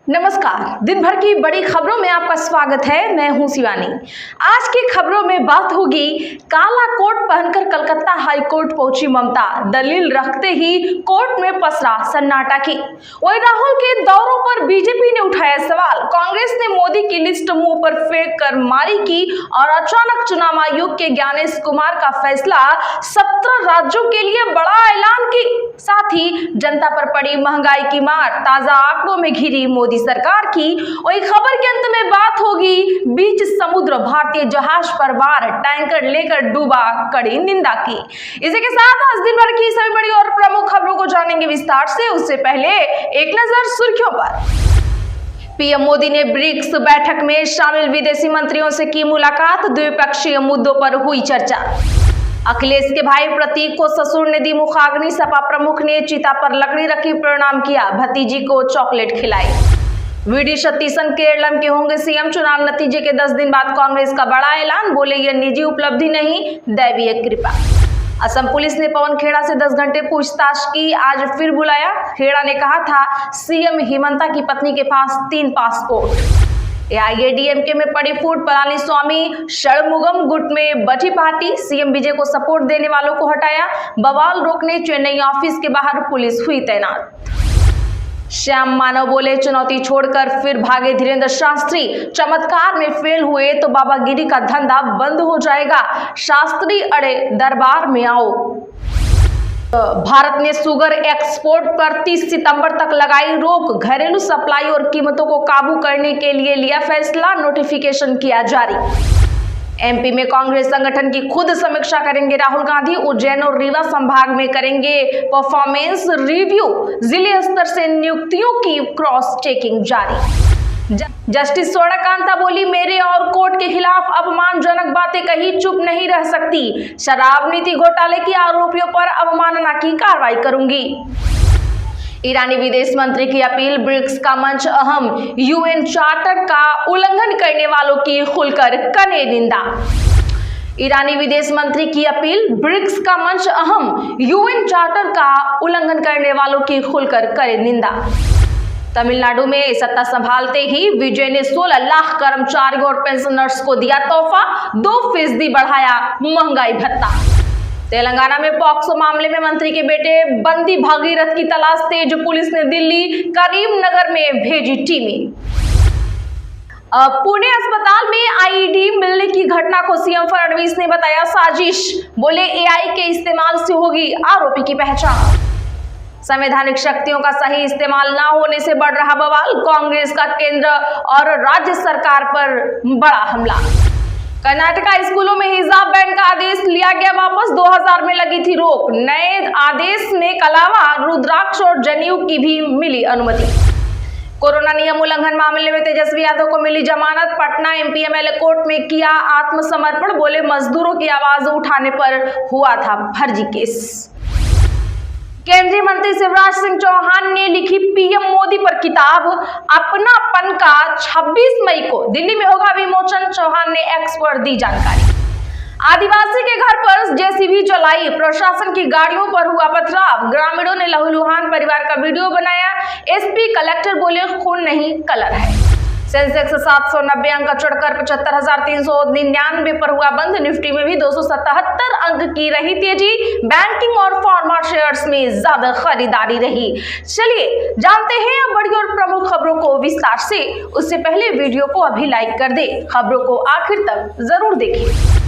नमस्कार। दिन भर की बड़ी खबरों में आपका स्वागत है। मैं हूं शिवानी। आज की खबरों में बात होगी काला कोट पहनकर कलकत्ता हाई कोर्ट पहुंची ममता, दलील रखते ही कोर्ट में पसरा सन्नाटा की। वहीं राहुल के दौरों पर बीजेपी ने उठाया सवाल। कांग्रेस ने मोदी की लिस्ट मुंह पर फेंक कर मारी की और अचानक चुनाव आयोग के ज्ञानेश कुमार का फैसला 17 राज्यों के लिए बड़ा ऐलान की। साथ ही जनता पर पड़ी महंगाई की मार, ताजा आंकड़ों में घिरी मोदी सरकार की। वही खबर के अंत में बात होगी बीच समुद्र भारतीय जहाज पर वार, टैंकर लेकर डूबा, कड़ी निंदा की। इसी के साथ आज दिन भर की सभी बड़ी और प्रमुख खबरों को जानेंगे विस्तार से। उससे पहले एक नजर सुर्खियों पर। पीएम मोदी ने ब्रिक्स बैठक में शामिल विदेशी मंत्रियों से की मुलाकात, द्विपक्षीय मुद्दों पर हुई चर्चा। अखिलेश के भाई प्रतीक को ससुर ने दी मुखाग्नि, सपा प्रमुख ने चिता पर लकड़ी रखी, प्रणाम किया, भतीजी को चॉकलेट खिलाई। वीडी सतीशन केरलम के होंगे सीएम, चुनाव नतीजे के 10 दिन बाद कांग्रेस का बड़ा ऐलान, बोले यह निजी उपलब्धि नहीं, दैवीय कृपा। असम पुलिस ने पवन खेड़ा से 10 घंटे पूछताछ की, आज फिर बुलाया। खेड़ा ने कहा था सीएम हिमंता की पत्नी के पास 3 पासपोर्ट। एआईएडीएमके में पड़ी फूट, पलानीस्वामी षणमुगम गुट में बची पार्टी, सीएम विजय को सपोर्ट देने वालों को हटाया, बवाल रोकने चेन्नई ऑफिस के बाहर पुलिस हुई तैनात। श्याम मानव बोले चुनौती छोड़कर फिर भागे धीरेन्द्र शास्त्री, चमत्कार में फेल हुए तो बाबागिरी का धंधा बंद हो जाएगा, शास्त्री अड़े दरबार में आओ। भारत ने शुगर एक्सपोर्ट पर 30 सितंबर तक लगाई रोक, घरेलू सप्लाई और कीमतों को काबू करने के लिए लिया फैसला, नोटिफिकेशन किया जारी। एमपी में कांग्रेस संगठन की खुद समीक्षा करेंगे राहुल गांधी, उज्जैन और रीवा संभाग में करेंगे परफॉर्मेंस रिव्यू, जिले स्तर से नियुक्तियों की क्रॉस चेकिंग जारी। जस्टिस स्वर्णकांता बोली मेरे और कोर्ट के खिलाफ अपमानजनक बातें कही, चुप नहीं रह सकती, शराब नीति घोटाले के आरोपियों पर अवमानना की कार्रवाई करूंगी। ईरानी विदेश मंत्री की अपील, ब्रिक्स का मंच अहम, यूएन चार्टर का उल्लंघन करने वालों की खुलकर करे निंदा। ईरानी विदेश मंत्री की अपील, ब्रिक्स का मंच अहम, यूएन चार्टर का उल्लंघन करने वालों की खुलकर करे निंदा। तमिलनाडु में सत्ता संभालते ही विजय ने 16 लाख कर्मचारियों और पेंशनर्स को दिया तोहफा, 2% बढ़ाया महंगाई भत्ता। तेलंगाना में पॉक्सो मामले में मंत्री के बेटे बंदी भागीरथ की तलाश तेज, पुलिस ने दिल्ली करीमनगर में भेजी टीमें। पुणे अस्पताल में आईईडी मिलने की घटना को सीएम फडणवीस ने बताया साजिश, बोले एआई के इस्तेमाल से होगी आरोपी की पहचान। संवैधानिक शक्तियों का सही इस्तेमाल ना होने से बढ़ रहा बवाल, कांग्रेस का केंद्र और राज्य सरकार पर बड़ा हमला। कर्नाटका स्कूलों में हिजाब बैन का आदेश लिया गया वापस, 2000 में लगी थी रोक, नए आदेश में अलावा रुद्राक्ष और जनेऊ की भी मिली अनुमति। कोरोना नियम उल्लंघन मामले में तेजस्वी यादव को मिली जमानत, पटना एमपीएमएलए कोर्ट में किया आत्मसमर्पण, बोले मजदूरों की आवाज उठाने पर हुआ था फर्जी केस। केंद्रीय मंत्री शिवराज सिंह चौहान ने लिखी पीएम मोदी पर किताब, अपनापन का 26 मई को दिल्ली में होगा विमोचन, चौहान ने एक्स पर दी जानकारी। आदिवासी के घर पर जेसीबी चलाई, प्रशासन की गाड़ियों पर हुआ पथराव, ग्रामीणों ने लहूलुहान परिवार का वीडियो बनाया, एसपी कलेक्टर बोले खून नहीं कलर है। सेंसेक्स 790 अंक चढ़कर 75,399 पर हुआ बंद, निफ्टी में भी 277 अंक की रही तेजी, बैंकिंग और फार्मा शेयर्स में ज्यादा खरीदारी रही। चलिए जानते हैं अब बड़ी और प्रमुख खबरों को विस्तार से। उससे पहले वीडियो को अभी लाइक कर दे, खबरों को आखिर तक जरूर देखें।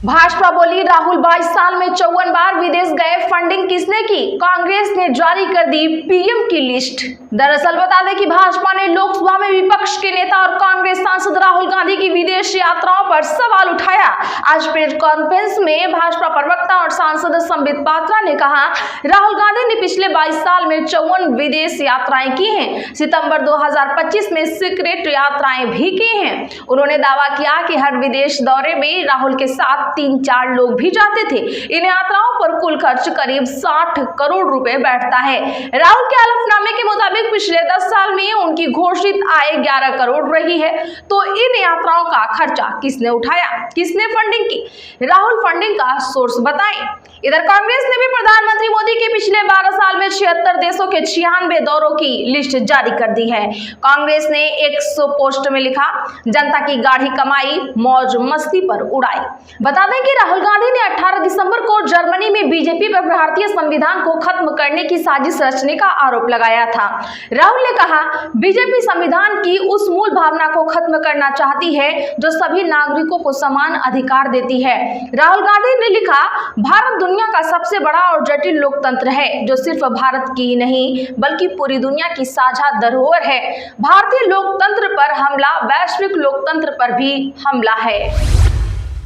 भाजपा बोली राहुल 22 साल में 54 बार विदेश गए, फंडिंग किसने की, कांग्रेस ने जारी कर दी पीएम की लिस्ट। दरअसल बता दें कि भाजपा ने लोकसभा में विपक्ष के नेता और कांग्रेस सांसद राहुल गांधी की विदेश यात्राओं पर सवाल उठाया। आज प्रेस कॉन्फ्रेंस में भाजपा प्रवक्ता और सांसद संबित पात्रा ने कहा राहुल गांधी ने पिछले 22 साल में 54 विदेश यात्राएं की हैं, सितंबर 2025 में सीक्रेट यात्राएं भी की हैं। उन्होंने दावा किया कि हर विदेश दौरे में राहुल के साथ 3-4 लोग भी जाते थे। इन यात्राओं पर कुल खर्च करीब 60 करोड़ रुपए बैठता है। राहुल के हलफनामे के मुताबिक पिछले 10 साल में उनकी घोषित आय 11 करोड़ रही है। तो इन यात्राओं का खर्चा किसने उठाया, किसने फंडिंग की, राहुल फंडिंग का सोर्स बताएं। इधर कांग्रेस ने भी प्रधानमंत्री मोदी के पिछले 12 साल में 76 देशों के 96 दौरों की लिस्ट जारी कर दी है। कांग्रेस ने 100 पोस्ट में लिखा, जनता की गाढ़ी कमाई मौज मस्ती पर उड़ाई। बता दें कि राहुल गांधी ने 18 दिसंबर को जर्मनी में बीजेपी पर भारतीय संविधान को खत्म करने की साजिश रचने का आरोप लगाया था। राहुल ने कहा, बीजेपी संविधान की उस मूल भावना को खत्म करना चाहती है जो सभी नागरिकों को समान अधिकार देती है। राहुल गांधी ने लिखा, भारत दुनिया का सबसे बड़ा और जटिल लोकतंत्र है जो सिर्फ भारत की ही नहीं बल्कि पूरी दुनिया की साझा धरोहर है। भारतीय लोकतंत्र पर हमला वैश्विक लोकतंत्र पर भी हमला है।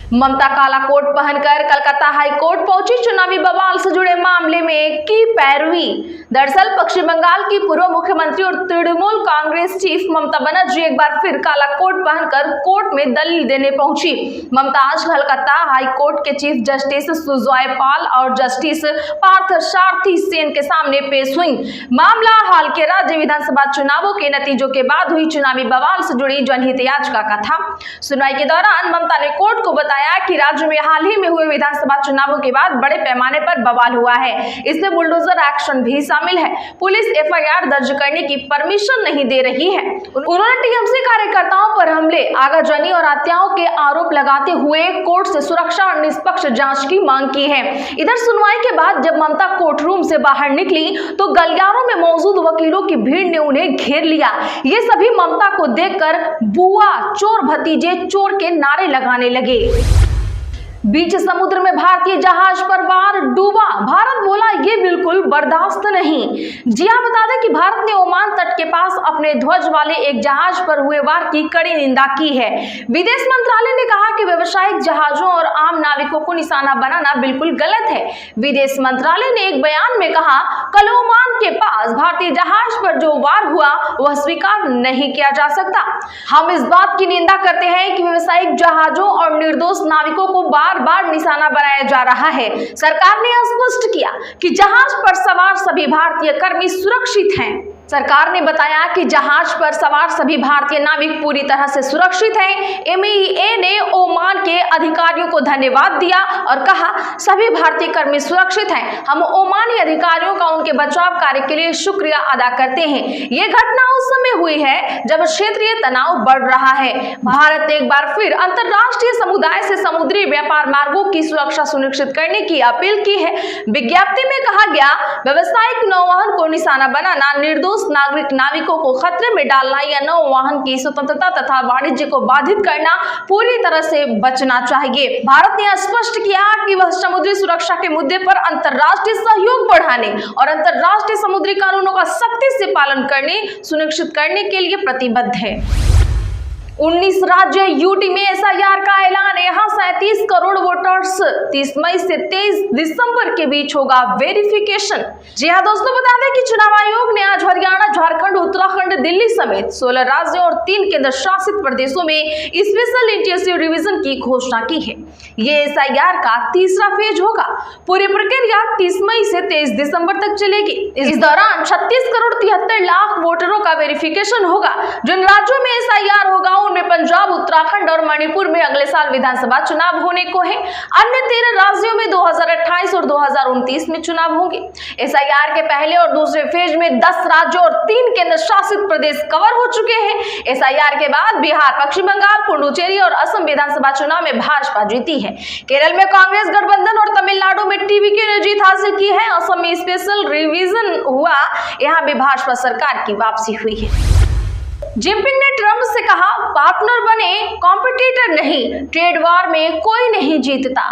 ममता काला कोट पहनकर कलकत्ता हाई कोर्ट पहुंची, चुनावी बवाल से जुड़े मामले में की पैरवी। दरअसल पश्चिम बंगाल की पूर्व मुख्यमंत्री और तृणमूल कांग्रेस चीफ ममता बनर्जी एक बार फिर काला कोट पहनकर कोर्ट में दलील देने पहुंची। ममता आज कलकत्ता हाई कोर्ट के चीफ जस्टिस सुजॉय पाल और जस्टिस पार्थ सारथी सेन के सामने पेश हुई। मामला हाल के राज्य विधानसभा चुनावों के नतीजों के बाद हुई चुनावी बवाल से जुड़ी जनहित याचिका का था। सुनवाई के दौरान ममता ने कोर्ट को बताया कि राज्य में हाल ही में हुए विधानसभा चुनावों के बाद बड़े पैमाने पर बवाल हुआ है। इसमें बुलडोजर एक्शन भी शामिल है। पुलिस एफआईआर दर्ज करने की परमिशन नहीं दे रही है। उन्होंने टीएमसी कार्यकर्ताओं पर हमले, आगजनी और हत्याओं के आरोप लगाते हुए कोर्ट से सुरक्षा और निष्पक्ष जांच की मांग की है। इधर सुनवाई के बाद जब ममता कोर्ट रूम से बाहर निकली तो गलियारों में मौजूद वकीलों की भीड़ ने उन्हें घेर लिया। ये सभी ममता को देखकर बुआ चोर भतीजे चोर के नारे लगाने लगे। बीच समुद्र में भारतीय जहाज पर वार डूबा, भारत बोला ये बिल्कुल बर्दाश्त नहीं। जी हां, बता दें कि भारत ने ओमान तट के पास अपने ध्वज वाले एक जहाज पर हुए वार की कड़ी निंदा की है। विदेश मंत्रालय ने कहा कि व्यावसायिक जहाजों और आम नाविकों को निशाना बनाना बिल्कुल गलत है। विदेश मंत्रालय ने एक बयान में कहा, कल ओमान के पास भारतीय जहाज पर जो वार हुआ वह स्वीकार नहीं किया जा सकता। हम इस बात की निंदा करते हैं कि व्यावसायिक जहाजों और निर्दोष नाविकों को बार निशाना बनाया जा रहा है। सरकार ने स्पष्ट किया कि जहाज पर सवार सभी भारतीय कर्मी सुरक्षित हैं। सरकार ने बताया कि जहाज पर सवार सभी भारतीय नाविक पूरी तरह से सुरक्षित हैं। एमईए ने ओमान के अधिकारियों को धन्यवाद दिया और कहा, सभी भारतीय कर्मी सुरक्षित हैं। हम ओमानी अधिकारियों का उनके बचाव कार्य के लिए शुक्रिया अदा करते हैं। ये घटना उस समय हुई है जब क्षेत्रीय तनाव बढ़ रहा है। भारत ने एक बार फिर अंतर्राष्ट्रीय समुदाय से समुद्री व्यापार मार्गों की सुरक्षा सुनिश्चित करने की अपील की है। विज्ञप्ति में कहा गया, व्यावसायिक नौवहन को निशाना बनाना, निर्दोष नाविकों को खतरे में डालना या नौवहन की स्वतंत्रता तथा वाणिज्य को बाधित करना पूरी तरह से बचना चाहिए। भारत ने स्पष्ट किया कि वह समुद्री सुरक्षा के मुद्दे पर अंतर्राष्ट्रीय सहयोग बढ़ाने और अंतर्राष्ट्रीय समुद्री कानूनों का सख्ती से पालन करने सुनिश्चित करने के लिए प्रतिबद्ध है। 19 राज्य यूटी में एसआईआर का ऐलान। यहाँ 37 करोड़ वोटर्स 30 मई से 23 दिसंबर के बीच होगा वेरिफिकेशन। जी हाँ दोस्तों, बता दें कि चुनाव आयोग ने आज हरियाणा, झारखंड, उत्तराखंड, दिल्ली समेत 16 राज्यों और 3 केंद्र शासित प्रदेशों में स्पेशल इंटेंसिव रिवीजन की घोषणा की है। ये एसआईआर का तीसरा फेज होगा। पूरी प्रक्रिया 30 मई से 23 दिसंबर तक चलेगी। इस दौरान 36 करोड़ 73 लाख वोटरों का वेरिफिकेशन होगा। जिन राज्यों में एसआईआर होगा उनमें पंजाब, उत्तराखंड और मणिपुर में अगले साल विधानसभा चुनाव होने को है। अन्य 13 राज्यों में 2028 और 2029 में चुनाव होंगे। एसआईआर के पहले और दूसरे फेज में 10 राज्यों और 3 केंद्र शासित प्रदेश कवर हो चुके हैं। एसआईआर के बाद बिहार, पश्चिम बंगाल, पुडुचेरी और असम विधानसभा चुनाव में भाजपा जीती है। केरल में कांग्रेस गठबंधन और तमिलनाडु में टीवीके ने जीत हासिल की है। असम में स्पेशल रिवीजन हुआ, यहाँ भी भाजपा सरकार की वापसी हुई है। जिनपिंग ने ट्रंप से कहा, पार्टनर बने, कॉम्पिटिटर नहीं, ट्रेड वॉर में कोई नहीं जीतता।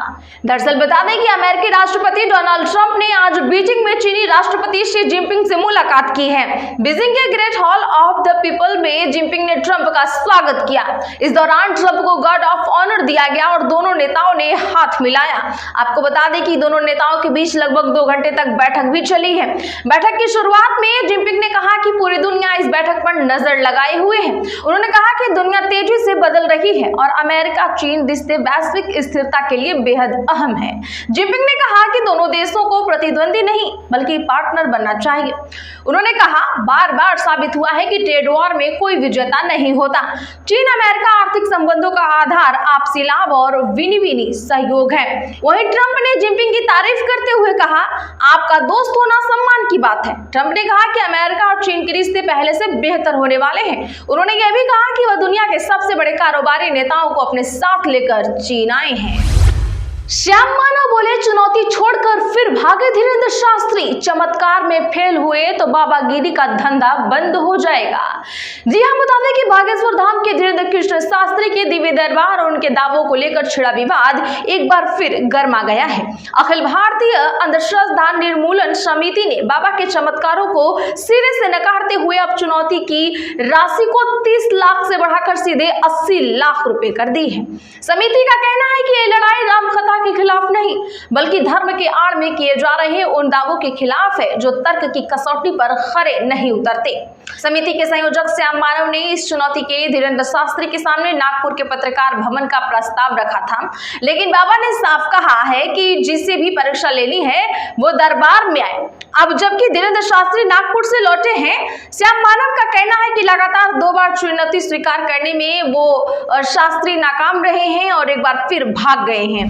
दरअसल बता दें कि अमेरिकी राष्ट्रपति डोनाल्ड ट्रंप ने आज बीजिंग में चीनी राष्ट्रपति शी जिनपिंग से मुलाकात की है। बीजिंग के great hall of the people में जिनपिंग ने ट्रंप का स्वागत किया। इस दौरान ट्रंप को गार्ड ऑफ ऑनर दिया गया और दोनों नेताओं ने हाथ मिलाया। आपको बता दें कि दोनों नेताओं के बीच लगभग 2 घंटे तक बैठक भी चली है। बैठक की शुरुआत में जिनपिंग ने कहा कि पूरी दुनिया इस बैठक पर नजर लगाए आए हुए हैं। उन्होंने कहा कि दुनिया तेजी से बदल रही है और अमेरिका चीन रिश्ते वैश्विक स्थिरता के लिए बेहद अहम है। जिनपिंग ने कहा कि दोनों देशों को प्रतिद्वंदी नहीं बल्कि पार्टनर बनना चाहिए। उन्होंने कहा, बार बार साबित हुआ है कि ट्रेड वॉर में कोई विजेता नहीं होता। चीन अमेरिका आर्थिक संबंधों का आधार आपसी लाभ और विनिमय सहयोग है। वहीं ट्रंप ने जिनपिंग की तारीफ करते हुए कहा, आपका दोस्त होना सम्मान की बात है। ट्रंप ने कहा कि अमेरिका और चीन के रिश्ते पहले से बेहतर होने वाले हैं। उन्होंने यह भी कहा कि वह दुनिया के सबसे बड़े कारोबारी नेताओं को अपने साथ लेकर चीन आए हैं। श्याम मानव बोले, चुनौती छोड़कर फिर भागे धीरेन्द्र शास्त्री। चमत्कार में फेल हुए तो बाबागिरी का धंधा बंद हो जाएगा। जी हां, बता दें कि बागेश्वर धाम के धीरेन्द्र कृष्ण शास्त्री के दिव्य दरबार और उनके दावों को लेकर छिड़ा विवाद एक बार फिर गर्मा गया है। अखिल भारतीय अंधश्रद्धा निर्मूलन समिति ने बाबा के चमत्कारों को सिरे से नकारते हुए अब चुनौती की राशि को 30 लाख से बढ़ाकर सीधे 80 लाख रुपए कर दी है। समिति का कहना है कि ये लड़ाई रामकथा के खिलाफ नहीं बल्कि धर्म के आड़ में किए जा रहे उन दावों के खिलाफ है जो तर्क की कसौटी पर खरे नहीं उतरते। समिति के संयोजक श्याम मानव ने इस चुनौती के धीरेन्द्र शास्त्री के सामने नागपुर के पत्रकार भवन का प्रस्ताव रखा था, लेकिन बाबा ने साफ कहा है कि जिसे भी परीक्षा लेनी है वो दरबार में आए। अब जबकि धीरेन्द्र शास्त्री नागपुर से लौटे हैं, श्याम मानव का कहना है कि लगातार 2 बार चुनौती स्वीकार करने में वो शास्त्री नाकाम रहे हैं और एक बार फिर भाग गए हैं।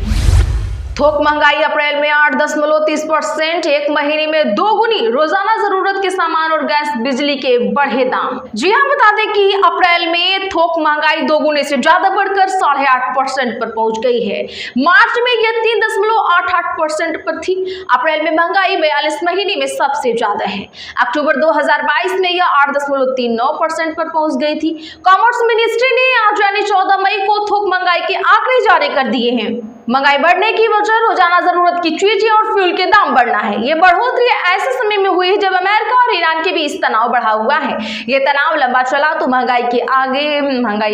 थोक महंगाई अप्रैल में 8.30%, एक महीने में 2 गुनी। रोजाना जरूरत के सामान और गैस बिजली के बढ़े दाम। जी हां, बता दें कि अप्रैल में थोक महंगाई 2 गुने से ज्यादा बढ़कर 8.5% पर पहुंच गई है। मार्च में यह 3.88% पर थी। अप्रैल में महंगाई 42 महीने में सबसे ज्यादा है। अक्टूबर 2022 में यह 8.39% पर पहुंच गई थी। कॉमर्स मिनिस्ट्री ने आज यानी 14 मई को थोक महंगाई के आंकड़े जारी कर दिए हैं। महंगाई बढ़ने की वजह रोजाना जरूरत की चीजें और फ्यूल के दाम बढ़ना है। ये बढ़ोतरी ऐसे समय में हुई है जब अमेरिका और ईरान के बीच तनाव बढ़ा हुआ है। ये तनाव लंबा चला तो महंगाई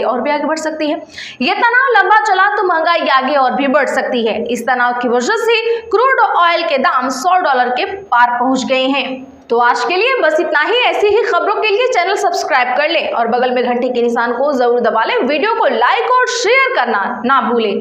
और भी आगे बढ़ सकती है। ये तनाव लंबा चला तो महंगाई आगे और भी बढ़ सकती है। इस तनाव की वजह से क्रूड ऑयल के दाम $100 के पार पहुंच गए हैं। तो आज के लिए बस इतना ही। ऐसी ही खबरों के लिए चैनल सब्सक्राइब कर लें और बगल में घंटी के निशान को जरूर दबा लें। वीडियो को लाइक और शेयर करना ना भूलें।